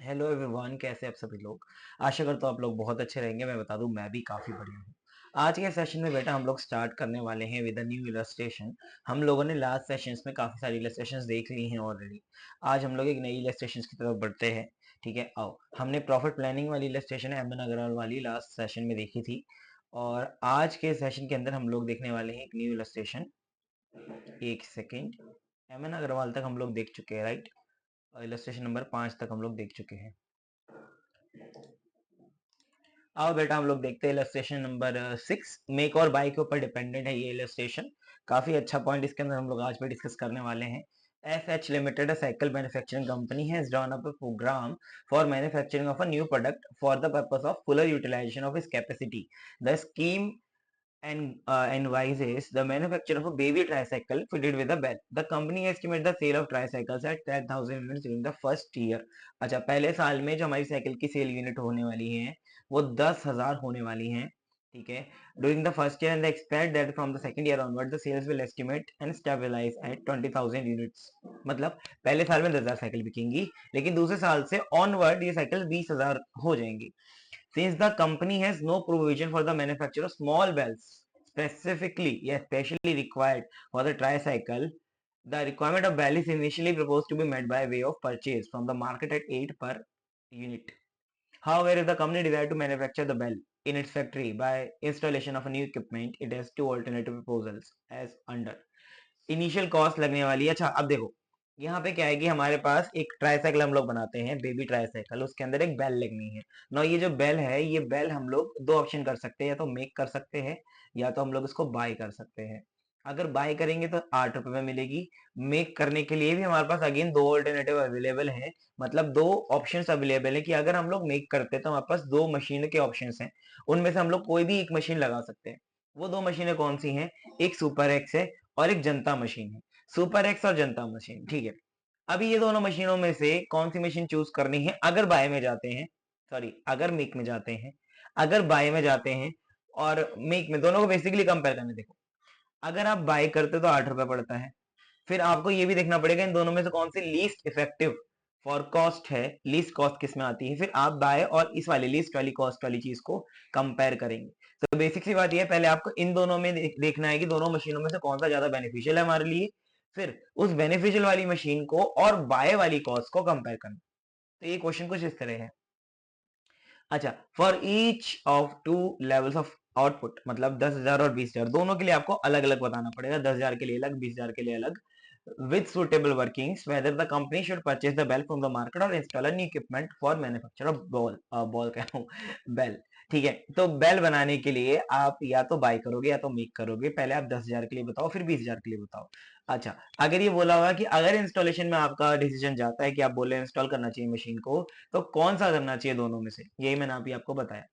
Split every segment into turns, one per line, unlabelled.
Hello everyone, कैसे आप सभी लोग। आशा करता हूँ आप लोग बहुत अच्छे रहेंगे। मैं बता दूं, मैं भी काफ़ी बढ़िया हूँ। आज के सेशन में बेटा हम लोग स्टार्ट करने वाले हैं विद अ न्यू इलस्ट्रेशन। हम लोगों ने लास्ट सेशंस में काफ़ी सारी इलस्ट्रेशंस देख ली हैं ऑलरेडी। आज हम लोग एक नई इलस्ट्रेशंस की तरफ बढ़ते हैं। ठीक है, आओ। हमने प्रॉफिट प्लानिंग वाली इलस्ट्रेशन एमएन अग्रवाल वाली लास्ट सेशन में देखी थी, और आज के सेशन के अंदर हम लोग देखने वाले हैं एक न्यू इलस्ट्रेशन। एक सेकेंड। एमएन अग्रवाल तक हम लोग देख चुके हैं, राइट। इलस्ट्रेशन नंबर 5 तक हम लोग देख चुके हैं। आओ बेटा हम लोग देखते हैं इलस्ट्रेशन नंबर 6। मेक और बाय के ऊपर डिपेंडेंट है ये इलस्ट्रेशन। काफी अच्छा पॉइंट इसके अंदर हम लोग आज में डिस्कस करने वाले हैं। FH Limited, a cycle manufacturing company, has drawn up a program for manufacturing of a new product for the purpose of fuller utilization of its capacity. The scheme envisages the manufacture of a baby tricycle fitted with a bell. The company estimates the sale of tricycles at 10,000 units during the first year. अच्छा, पहले साल में जो हमारी cycle की cell unit होने वाली है वो 10,000 होने वाली हैं। ठीक है, during the first year, and they expect that from the second year onward the sales will estimate and stabilize at 20,000 units. मतलब पहले साल में 10,000 साइकिल बिकेंगी, लेकिन दूसरे साल से ऑनवर्ड ये साइकिल 20,000 हो जाएंगी। Since the company has no provision for the manufacture of small bells specially required for the tricycle, the requirement of bell is initially proposed to be met by way of purchase from the market at 8 per unit. However, if the company desired to manufacture the bell in its factory by installation of a new equipment, it has two alternative proposals as under. Initial cost लगने वाली है। अच्छा, अब देखो यहाँ पे क्या है कि हमारे पास एक ट्राईसाइकिल हम लोग बनाते हैं, बेबी ट्राईसाइकिल। उसके अंदर एक बेल लगनी है ना। ये जो बेल है, ये बेल हम लोग दो ऑप्शन कर सकते हैं, या तो मेक कर सकते हैं या तो हम लोग इसको बाय कर सकते हैं। अगर बाय करेंगे तो 8 रुपए में मिलेगी। मेक करने के लिए भी हमारे पास अगेन दो ऑल्टरनेटिव अवेलेबल है, मतलब दो ऑप्शंस अवेलेबल है कि अगर हम लोग मेक करते हैं तो हमारे पास दो मशीन के ऑप्शंस हैं, उनमें से हम लोग कोई भी एक मशीन लगा सकते हैं। वो दो मशीनें कौन सी हैं? एक सुपर एक्स है और एक जनता मशीन है। सुपर एक्स और जनता मशीन, ठीक है। अभी ये दोनों मशीनों में से कौन सी मशीन चूज करनी है? अगर बाय में जाते हैं, सॉरी अगर मेक में जाते हैं, अगर बाय में जाते हैं और मेक में, दोनों को बेसिकली कंपेयर करने। देखो, अगर आप बाय करते तो 8 रुपए पड़ता है। फिर आपको ये भी देखना पड़ेगा इन दोनों में से कौन सी लीस्ट इफेक्टिव फॉर कॉस्ट है, लीस्ट कॉस्ट किस में आती है। फिर आप बाय और इस वाली लीस्ट वाली कॉस्ट वाली चीज को कंपेयर करेंगे। तो बेसिक सी बात ये है, पहले आपको इन दोनों में देखना है कि दोनों मशीनों में से कौन सा ज्यादा बेनिफिशियल है हमारे लिए। फिर उस बेनिफिशियल वाली मशीन को और बाय वाली कॉस्ट को कंपेयर करना। तो ये क्वेश्चन कुछ इस तरह है। अच्छा, for each of two levels of output, मतलब 10,000 और 20,000 दोनों के लिए आपको अलग अलग बताना पड़ेगा। 10,000 के लिए अलग, 20,000 के लिए अलग। With suitable workings, whether the company should purchase the bell from the market or install a new equipment for manufacture of ball कह रहा हूँ, bell। ठीक है, तो बेल बनाने के लिए आप या तो बाय करोगे या तो मेक करोगे। पहले आप 10,000 के लिए बताओ, फिर 20,000 के लिए बताओ। अच्छा, अगर ये बोला होगा कि अगर इंस्टॉलेशन में आपका डिसीजन जाता है कि आप बोले इंस्टॉल करना चाहिए मशीन को, तो कौन सा करना चाहिए दोनों में से, यही मैंने अभी आपको बताया।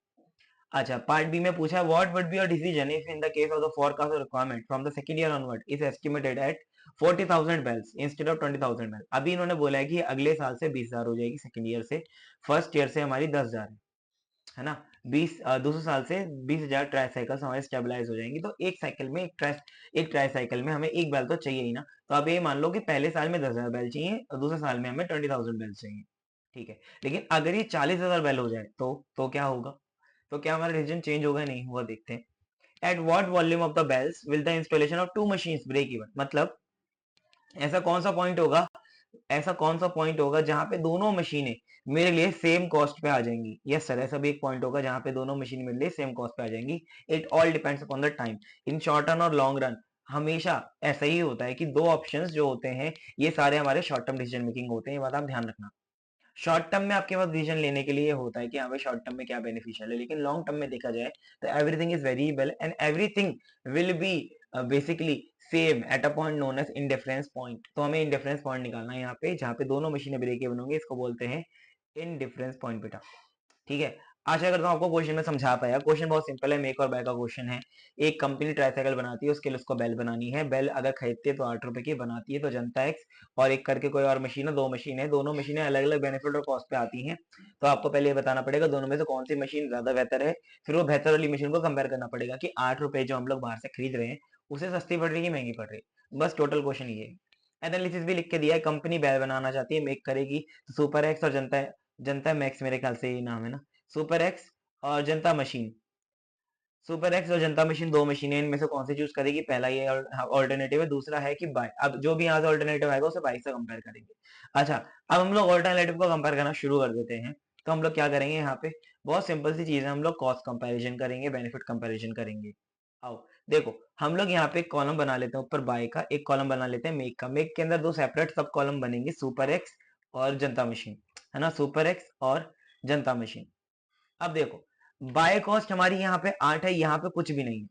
अच्छा, पार्ट बी में पूछा what would be your decision if in the case of the forecast requirement from the second year onward is estimated at 40,000 bales instead of 20,000 bales. अभी इन्होंने बोला है कि अगले साल से 20,000 हो जाएगी सेकंड ईयर से, फर्स्ट ईयर से हमारी 10,000 है ना। दूसरे साल से 20,000 ट्राई साइकिल्स हमारे स्टेबलाइज हो जाएंगी। तो एक साइकिल में एक ट्राई साइकिल में हमें एक बैल तो चाहिए ही ना। तो आप ये मान लो कि पहले साल में 10,000 बैल चाहिए और दूसरे साल में हमें 20,000 बैल चाहिए। ठीक है, लेकिन अगर ये 40,000 बैल हो जाए तो क्या होगा? तो क्या हमारा डिसीजन चेंज होगा? नहीं हुआ, देखते हैं। At what volume of the bales will the installation of two machines break even. मतलब ऐसा कौन सा पॉइंट होगा, ऐसा कौन सा पॉइंट होगा जहां पे दोनों मशीनें मेरे लिए सेम कॉस्ट पे आ जाएंगी? यस सर, ऐसा भी एक पॉइंट होगा जहां पे दोनों मशीन मेरे लिए सेम कॉस्ट पे आ जाएंगी। It all depends upon the time. In short run और लॉन्ग रन हमेशा ऐसा ही होता है कि दो ऑप्शंस जो होते हैं ये सारे हमारे शॉर्ट टर्म डिसीजन मेकिंग होते हैं। ये बात आप ध्यान रखना। शॉर्ट टर्म में आपके पास डिसीजन लेने के लिए होता है कि हाँ भाई शॉर्ट टर्म में क्या बेनिफिशियल है, लेकिन लॉन्ग टर्म में देखा जाए तो everything is variable and everything will be basically same at a point known as indifference point. तो हमें इंडिफरेंस पॉइंट निकालना है यहाँ पे, जहाँ पे दोनों मशीनें ब्रेक इवन होंगे, इसको बोलते हैं इंडिफरेंस पॉइंट बेटा। ठीक है, आशा करता हूँ आपको क्वेश्चन में समझा पाया। क्वेश्चन बहुत सिंपल है, मेक और बाय का क्वेश्चन है। एक कंपनी ट्राईसाइकिल बनाती है, उसके लिए उसको बेल बनानी है। बेल अगर खरीदती है तो 8 रुपए की, बनाती है तो जनता एक्स, और एक करके कोई और मशीन है, दो मशीन है, दोनों मशीनें अलग अलग बेनिफिट और कॉस्ट पे आती हैं। तो आपको पहले ये बताना पड़ेगा दोनों में से कौन सी मशीन ज्यादा बेहतर है। फिर वो बेहतर वाली मशीन को कंपेयर करना पड़ेगा कि 8 रुपए जो हम लोग बाहर से खरीद रहे हैं उसे सस्ती पड़ रही है कि महंगी पड़ रही है। बस टोटल क्वेश्चन ये है। एनालिसिस भी लिख के दिया है, कंपनी बेल बनाना चाहती है, मेक करेगी तो सुपर एक्स और जनता जनता मैक्स मेरे ख्याल से यही नाम है ना, सुपर एक्स और जनता मशीन। सुपर एक्स और जनता मशीन दो मशीन है, इनमें से कौन सी चूज करेगी? पहला ये ऑल्टरनेटिव है, दूसरा है कि बाय। अब जो भी यहाँ से ऑल्टरनेटिव आएगा उसे बाई से कंपेयर करेंगे। अच्छा, अब हम लोग ऑल्टरनेटिव को कंपेयर करना शुरू कर देते हैं। तो हम लोग क्या करेंगे यहाँ पे? बहुत सिंपल सी चीज है, हम लोग कॉस्ट कंपेरिजन करेंगे, बेनिफिट कंपेरिजन करेंगे। आओ देखो, हम लोग यहाँ पे एक कॉलम बना लेते हैं ऊपर बाय का, एक कॉलम बना लेते हैं मेक का। मेक के अंदर दो सेपरेट सब कॉलम बनेंगे, सुपर एक्स और जनता मशीन, है ना, सुपर एक्स और जनता मशीन। अब देखो, बाय कॉस्ट हमारी यहाँ पे 8 है, यहाँ पे कुछ भी नहीं है,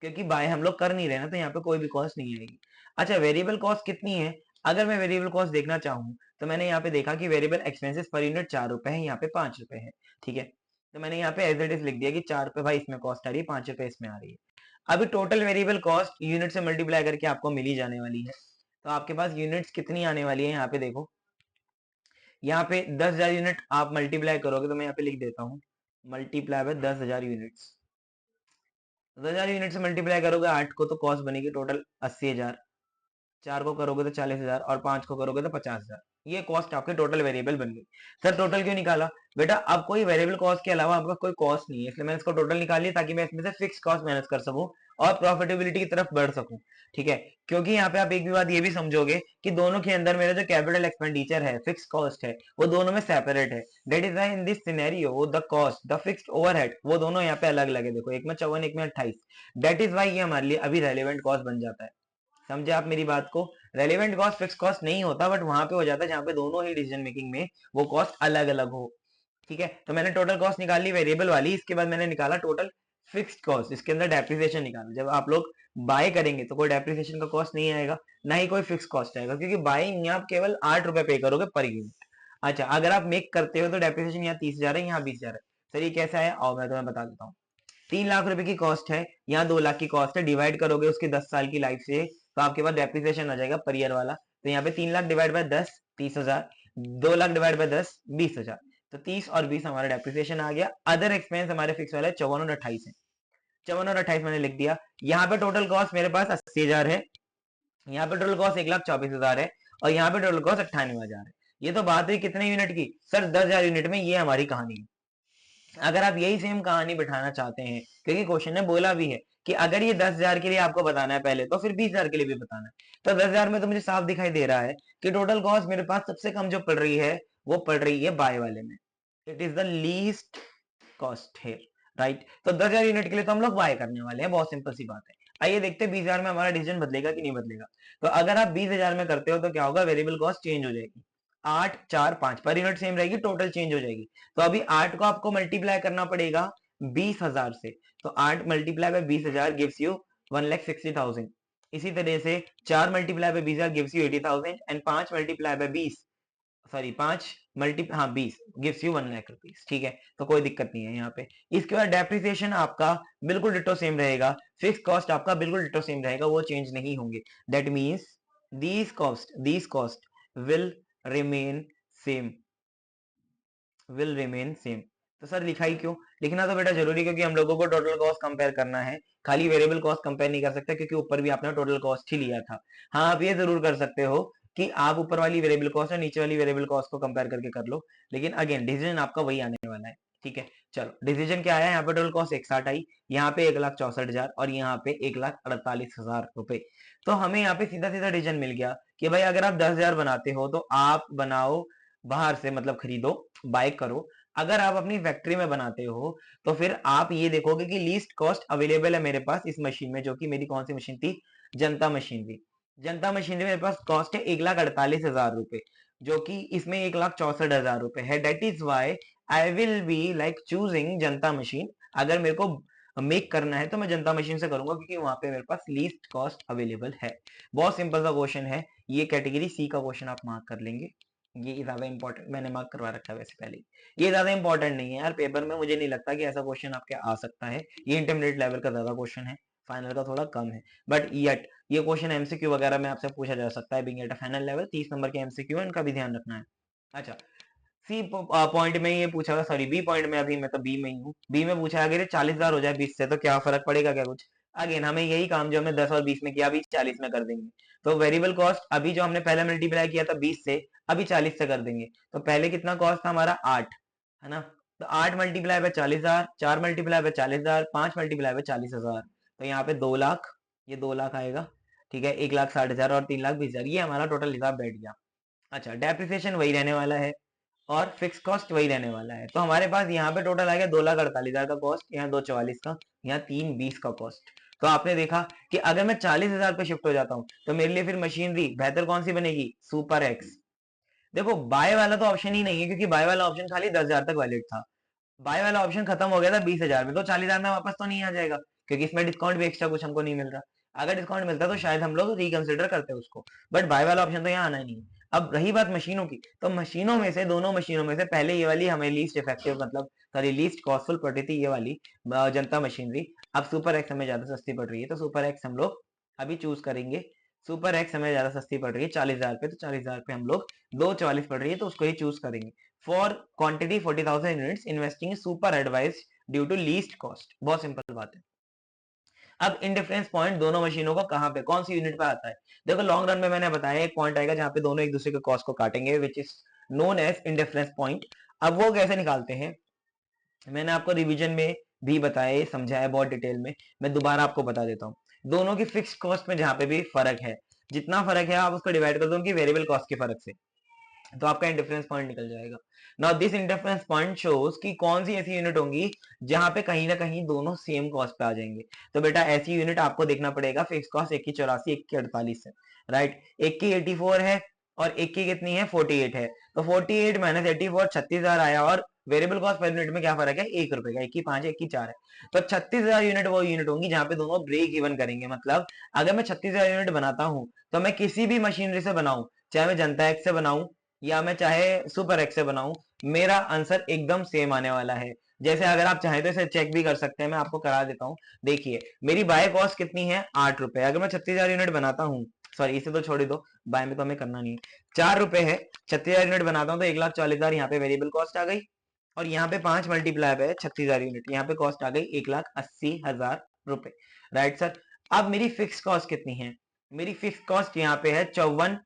क्योंकि बाय हम लोग कर नहीं रहे ना, तो यहाँ पे कोई भी कॉस्ट नहीं आएगी। अच्छा, वेरिएबल कॉस्ट कितनी है? अगर मैं वेरिएबल कॉस्ट देखना चाहूँ तो मैंने यहाँ पे देखा कि वेरिएबल एक्सपेंसेस पर यूनिट 4 रुपए है, यहाँ पे 5 रुपए है। ठीक है, तो मैंने यहाँ पे एज इट इज लिख दिया कि 4 रुपए भाई इसमें कॉस्ट आ रही है, 5 रुपए इसमें आ रही है। अभी टोटल वेरिएबल कॉस्ट यूनिट से मल्टीप्लाई करके आपको मिल ही जाने वाली है। तो आपके पास यूनिट्स कितनी आने वाली है? यहाँ पे देखो, यहाँ पे 10,000 यूनिट आप मल्टीप्लाई करोगे, तो मैं यहाँ पे लिख देता हूँ मल्टीप्लाई बाय 10,000 यूनिट्स। 10,000 यूनिट से मल्टीप्लाई करोगे 8 को, तो कॉस्ट बनेगी टोटल 80,000। 4 को करोगे तो 40,000 और 5 को करोगे तो 50,000। ये कॉस्ट आपके टोटल वेरिएबल बन गई। सर टोटल क्यों निकाला? बेटा अब कोई वेरिएबल कॉस्ट के अलावा आपका कोई कॉस्ट नहीं है, इसलिए मैंने इसको टोटल निकाल लिया ताकि मैं इसमें से फिक्स कॉस्ट मैनेज कर सकूं और प्रॉफिटेबिलिटी की तरफ बढ़ सकूं। ठीक है, क्योंकि यहाँ पे आप एक भी बात ये भी समझोगे कि दोनों के अंदर मेरा जो कैपिटल एक्सपेंडिचर है, फिक्स कॉस्ट है, वो दोनों में सेपरेट है। That is why in this scenario the cost, the fixed overhead, वो दोनों यहाँ पे अलग अलग है। देखो, एक में 54, एक में 28। दैट इज वाई ये हमारे लिए अभी रेलिवेंट कॉस्ट बन जाता है। समझे आप मेरी बात को? रेलिवेंट कॉस्ट फिक्स कॉस्ट नहीं होता, बट वहां पे हो जाता है जहां पे दोनों ही डिसीजन मेकिंग में वो कॉस्ट अलग अलग हो। ठीक है, तो मैंने टोटल कॉस्ट निकाल ली वेरिएबल वाली, इसके बाद मैंने निकाला टोटल फिक्स्ड कॉस्ट, इसके अंदर डेप्रिसिएशन निकाला। जब आप लोग बाय करेंगे तो कोई डेप्रिसिएशन का कॉस्ट नहीं आएगा, ना ही कोई फिक्स कॉस्ट आएगा, क्योंकि बाइंग में आप केवल 8 रुपए पे करोगे पर यूनिट। अच्छा, अगर आप मेक करते हो तो डेप्रिसिएशन यहाँ 30,000 है, यहाँ 20,000 है। सर ये कैसा है? आओ मैं तुम्हें बता देता हूँ। 3 लाख रुपए की कॉस्ट है, यहाँ 2 लाख की कॉस्ट है, डिवाइड करोगे उसके 10 साल की लाइफ से, तो आपके पास डेप्रिसिएशन आ जाएगा पर ईयर वाला। तो यहाँ पे 3 lakh divide by 10, 30,000। 2 lakh divide by 10, 20,000। तो 30 और 20 हमारा डेप्रिसिएशन आ गया। अदर एक्सपेंस हमारे फिक्स वाले 54 और 28 है। 54 और 28 मैंने लिख दिया। यहाँ पे टोटल कॉस्ट मेरे पास 80,000 है, यहाँ पे टोटल कॉस्ट 1,24,000 है, और यहाँ पे टोटल कॉस्ट 98,000 है। ये तो बात हुई कितने यूनिट की? सर 10,000 यूनिट में। ये हमारी कहानी है। अगर आप यही सेम कहानी बिठाना चाहते हैं, क्योंकि क्वेश्चन ने बोला भी है कि अगर ये 10,000 के लिए आपको बताना है पहले, तो फिर 20,000 के लिए भी बताना है। तो 10,000 में तो मुझे साफ दिखाई दे रहा है कि टोटल कॉस्ट मेरे पास सबसे कम जो पड़ रही है वो पड़ रही है बाय वाले में। It is the least cost here, right. तो 10,000 यूनिट के लिए तो हम लोग बाय करने वाले हैं, बहुत सिंपल सी बात है। आइए देखते हैं 20,000 में हमारा डिसीजन बदलेगा कि नहीं बदलेगा। तो अगर आप 20,000 में करते हो तो क्या होगा? वेरिएबल कॉस्ट चेंज हो जाएगी। 8, 4, 5 पर यूनिट सेम रहेगी, टोटल चेंज हो जाएगी। तो अभी 8 को आपको मल्टीप्लाई करना पड़ेगा 20,000 से। तो 8 मल्टीप्लाई बाय 20,000 गिव्स यू 1,60,000। इसी तरह से 4 multiply by 20,000 gives you 80,000 and 5 multiply by 20, sorry 5 multi हाँ 20 गिव्स यू 1,00,000 रुपीज। ठीक है, तो कोई दिक्कत नहीं है यहाँ पे। इसके बाद डेप्रिसिएशन आपका बिल्कुल डिटो सेम रहेगा, फिक्स कॉस्ट आपका बिल्कुल डिटो सेम रहेगा, वो चेंज नहीं होंगे। That means these cost will remain same, will remain same. तो सर लिखा ही क्यों? लिखना तो बेटा जरूरी, क्योंकि हम लोगों को टोटल कॉस्ट कंपेयर करना है, खाली वेरिएबल कॉस्ट कंपेयर नहीं कर सकते, क्योंकि ऊपर भी आपने टोटल कॉस्ट ही लिया था। हाँ, आप ये जरूर कर सकते हो कि आप ऊपर वाली वेरिएबल कॉस्ट और नीचे वाली वेरिएबल कॉस्ट को कंपेयर करके कर लो, लेकिन अगेन डिसीजन आपका वही आने वाला है। ठीक है, चलो डिसीजन क्या आया? यहाँ पे टोटल कॉस्ट 160 आई, यहाँ पे 1,64,000 और यहाँ पे 1,48,000 रुपए। तो हमें यहाँ पे सीधा सीधा डिसीजन मिल गया कि भाई अगर आप 10,000 बनाते हो तो आप बनाओ बाहर से, मतलब खरीदो, बाय करो। अगर आप अपनी फैक्ट्री में बनाते हो तो फिर आप ये देखोगे कि लीस्ट कॉस्ट अवेलेबल है मेरे पास इस मशीन में, जो कि मेरी कौन सी मशीन थी? जनता मशीन थी। जनता मशीन में मेरे पास कॉस्ट है 1,48,000 रुपए, जो कि इसमें 1,64,000 रुपए है। That is why I will be like choosing Janata machine. अगर मेरे को मेक करना है तो मैं जनता मशीन से करूंगा, क्योंकि वहां पे मेरे पास लीस्ट कॉस्ट अवेलेबल है। बहुत सिंपल सा क्वेश्चन है ये, कैटेगरी सी का क्वेश्चन आप मार्क कर लेंगे। ये ज्यादा इंपॉर्टेंट मैंने मार्क करवा रखा है वैसे पहले, ये ज्यादा इंपॉर्टेंट नहीं है यार पेपर में। मुझे नहीं लगता कि ऐसा क्वेश्चन आपके आ सकता है, ये इंटरमीडिएट लेवल का ज्यादा क्वेश्चन है, फाइनल का थोड़ा कम है। बट येट ये क्वेश्चन एमसीक्यू वगैरह में आपसे पूछा जा सकता है, being at final level 30 number के एमसीक्यू है, इनका भी ध्यान रखना है। अच्छा, सी पॉइंट में ये पूछा, सॉरी बी पॉइंट में, अभी मैं तो बी में ही हूँ। बी में पूछा अगर 40,000 हो जाए 20 से तो क्या फर्क पड़ेगा क्या कुछ? अगेन हमें यही काम जो हमने 10 और 20 में किया अभी 40 में कर देंगे। तो वेरिएबल कॉस्ट अभी जो हमने पहले मल्टीप्लाई किया था 20 से, अभी 40 से कर देंगे। तो पहले कितना कॉस्ट था हमारा 8, है ना। तो 8 multiply by 40,000, 4 multiply by 40,000, 5 multiply by 40,000, तो यहाँ पे 2 लाख, ये 2 लाख आएगा। ठीक है, 1,60,000 और 3,20,000, ये हमारा टोटल हिसाब बैठ गया। अच्छा, डेप्रिसिएशन वही रहने वाला है और फिक्स कॉस्ट वही रहने वाला है। तो हमारे पास यहाँ पे टोटल आ गया 2,48,000 का कॉस्ट, यहाँ 2,44 का, यहाँ 3,20 का कॉस्ट। तो आपने देखा कि अगर मैं 40,000 पे शिफ्ट हो जाता हूँ तो मेरे लिए फिर मशीनरी बेहतर कौन सी बनेगी, सुपर एक्स। देखो बाय वाला तो ऑप्शन ही नहीं है, क्योंकि बाय वाला ऑप्शन खाली 10,000 तक वैलिड था। बाय वाला ऑप्शन खत्म हो गया था 20,000 में, तो 40,000 में वापस तो नहीं आ जाएगा, क्योंकि इसमें डिस्काउंट भी एक्स्ट्रा कुछ हमको नहीं मिल रहा। अगर डिस्काउंट मिलता तो शायद हम लोग रिकंसिडर करते उसको, बट बाय वाला ऑप्शन तो यहाँ आना ही नहीं है। अब रही बात मशीनों की, तो मशीनों में से, दोनों मशीनों में से पहले ये वाली हमें लीस्ट इफेक्टिव, मतलब सॉरी लीस्ट कॉस्टफुल पड़ रही थी ये वाली, जनता मशीनरी। अब सुपर एक्स हमें ज्यादा सस्ती पड़ रही है, तो सुपर एक्स हम लोग अभी चूज करेंगे। सुपर एक्स हमें ज्यादा सस्ती पड़ रही है 40,000 पे, तो 40,000 पे हम लोग 2,44 पड़ रही है, तो उसको ही चूज करेंगे। For quantity 40,000 units, investing super advice due to least cost. बहुत सिंपल बात है। अब इंडिफरेंस पॉइंट दोनों मशीनों का कहां पे, कौन सी यूनिट पे आता है। देखो लॉन्ग रन में मैंने बताया एक पॉइंट आएगा जहां पे दोनों एक दूसरे के कॉस्ट को काटेंगे, which is known as indifference point. अब वो कैसे निकालते हैं, मैंने आपको रिवीजन में भी बताया, समझाया बहुत डिटेल में, मैं दोबारा आपको बता देता हूँ। दोनों की फिक्स कॉस्ट में जहां पे भी फर्क है, जितना फर्क है आप उसको डिवाइड कर दो उनकी वेरिएबल कॉस्ट के फर्क से, तो आपका इंडिफरेंस पॉइंट निकल जाएगा। Now this indifference point shows कि कौन सी ऐसी यूनिट होंगी जहां पे कहीं ना कहीं दोनों सेम कॉस्ट पे आ जाएंगे। तो बेटा ऐसी यूनिट आपको देखना पड़ेगा फिक्स कॉस्ट, एक की 84, एक की 48 है, राइट। एक की 84 है और एक की कितनी है, 48 है। तो 48 माइनस 84, 36,000 आया, और वेरिएबल कॉस्ट पर यूनिट में क्या फर्क है, 1 रुपए का, एक की 5 एक की 4 है। तो 36,000 यूनिट वो यूनिट होंगी जहां पे दोनों ब्रेक इवन करेंगे। मतलब अगर मैं 36,000 यूनिट बनाता हूं, तो मैं किसी भी मशीनरी से बनाऊं, चाहे मैं जनता एक्स से बनाऊं या मैं चाहे सुपर एक्स से बनाऊं, मेरा आंसर एकदम सेम आने वाला है। जैसे अगर आप चाहें तो इसे चेक भी कर सकते हैं, मैं आपको करा देता हूं। देखिए मेरी बाय कॉस्ट कितनी है, 8 रुपए। अगर मैं 36,000 यूनिट बनाता हूँ, सॉरी इसे तो छोड़ ही दो, बाय में तो हमें करना नहीं है, 4 रुपए है। 36,000 यूनिट बनाता हूँ तो 1,40,000 यहाँ पे वेरिएबल कॉस्ट आ गई, और यहाँ पे 5 मल्टीप्लाई है 36,000 यूनिट, यहाँ पे कॉस्ट आ गई 1,80,000 रुपए, राइट सर। अब मेरी फिक्स कॉस्ट कितनी है, मेरी फिक्स कॉस्ट यहाँ पे है 54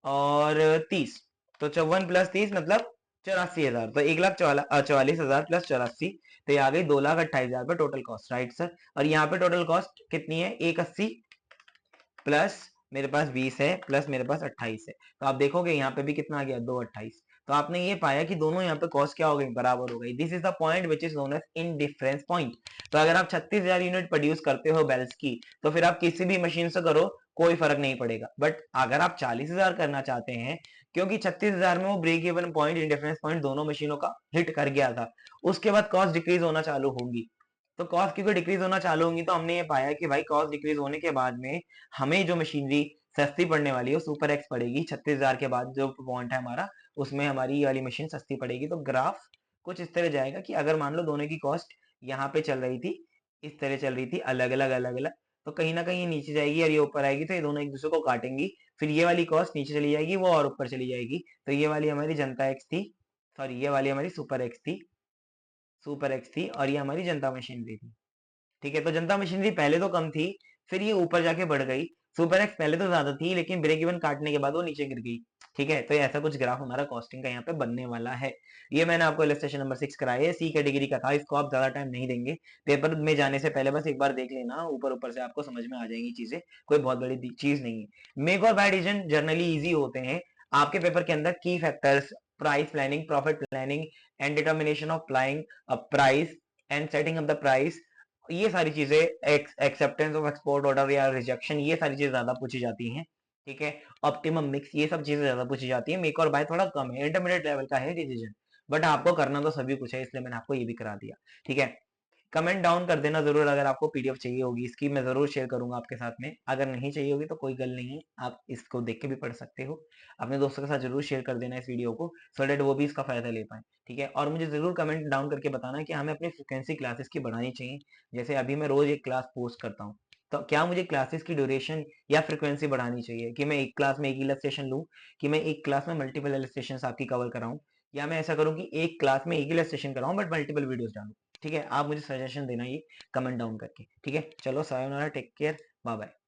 और 30, तो 54 + 30 मतलब 84,000, तो 1,44,000 प्लस 84, तो ये आ गई 2,28,000 पे टोटल कॉस्ट, राइट सर। और यहाँ पे टोटल कॉस्ट कितनी है, 180 प्लस मेरे पास 20 है, प्लस मेरे पास 28 है, तो आप देखोगे यहाँ पे भी कितना आ गया, 228। तो आपने ये पाया कि दोनों यहाँ पे कॉस्ट क्या हो गई, बराबर हो गई। This is the point which is known as indifference point. तो अगर आप 36,000 यूनिट प्रोड्यूस करते हो बेल्स की, तो फिर आप किसी भी मशीन से करो कोई फर्क नहीं पड़ेगा। बट अगर आप 40,000 करना चाहते हैं, क्योंकि 36,000 में वो break even point, indifference point दोनों मशीनों का हिट कर गया था, उसके बाद कॉस्ट डिक्रीज होना चालू होगी। तो कॉस्ट क्योंकि डिक्रीज होना चालू होंगी, तो हमने ये पाया कि भाई कॉस्ट डिक्रीज होने के बाद में हमें जो मशीनरी सस्ती पड़ने वाली है वो सुपर एक्स पड़ेगी। 36,000 के बाद जो पॉइंट है हमारा, उसमें हमारी ये वाली मशीन सस्ती पड़ेगी। तो ग्राफ कुछ इस तरह जाएगा कि अगर मान लो दोनों की कॉस्ट यहाँ पे चल रही थी, इस तरह चल रही थी, अलग अलग अलग अलग, तो कहीं ना कहीं ये नीचे जाएगी और ये ऊपर आएगी, तो ये दोनों एक दूसरे को काटेंगी। फिर ये वाली कॉस्ट नीचे चली जाएगी, वो और ऊपर चली जाएगी। तो ये वाली हमारी जनता एक्स थी, सॉरी ये वाली हमारी सुपर एक्स थी, सुपर एक्स थी, और ये हमारी जनता मशीनरी थी। ठीक है, तो जनता मशीनरी पहले तो कम थी, फिर ये ऊपर जाके बढ़ गई। सुपर एक्स पहले तो ज्यादा थी, लेकिन ब्रेक इवन काटने के बाद वो नीचे गिर गई। ठीक है, तो ये ऐसा कुछ ग्राफ हमारा कॉस्टिंग का यहाँ पे बनने वाला है। ये मैंने आपको इलस्ट्रेशन नंबर 6 कराई है, सी कैटेगरी का था, इसको आप ज्यादा टाइम नहीं देंगे, पेपर में जाने से पहले बस एक बार देख लेना, ऊपर ऊपर से आपको समझ में आ जाएंगी चीजें, कोई बहुत बड़ी चीज नहीं है। मेक और बाय डिसीजन जनरली इजी होते हैं आपके पेपर के अंदर। की factors, price planning, profit planning, and determination of applying a price and setting up the price, ये सारी चीजें, एक्सेप्टेंस ऑफ एक्सपोर्ट ऑर्डर या रिजेक्शन, ये सारी चीजें ज्यादा पूछी जाती हैं। ठीक है, ऑप्टिमम मिक्स, ये सब चीजें ज्यादा पूछी जाती है। मेक और बाय थोड़ा कम है, इंटरमीडिएट लेवल का है डिसीजन, बट आपको करना तो सभी कुछ है, इसलिए मैंने आपको ये भी करा दिया। ठीक है, कमेंट डाउन कर देना जरूर अगर आपको पीडीएफ चाहिए होगी इसकी, मैं जरूर शेयर करूंगा आपके साथ में। अगर नहीं चाहिए होगी तो कोई गल नहीं है, आप इसको देख के भी पढ़ सकते हो। अपने दोस्तों के साथ जरूर शेयर कर देना इस वीडियो को, सो डेट वो भी इसका फायदा ले पाए। ठीक है, और मुझे जरूर कमेंट डाउन करके बताना कि हमें अपनी फ्रिक्वेंसी क्लासेस की बढ़ानी चाहिए। जैसे अभी मैं रोज एक क्लास पोस्ट करता हूँ, तो क्या मुझे क्लासेस की ड्यूरेशन या फ्रिक्वेंसी बढ़ानी चाहिए, कि मैं एक क्लास में एक इलस्ट्रेशन लूँ, कि मैं एक क्लास में मल्टीपल इलस्ट्रेशन आपकी कवर कराऊं, या मैं ऐसा करूं कि एक क्लास में एक इलस्ट्रेशन कराऊं बट मल्टीपल वीडियोस डालूं। ठीक है? आप मुझे सजेशन देना ये कमेंट डाउन करके, ठीक है? चलो sayonara, take care, bye bye.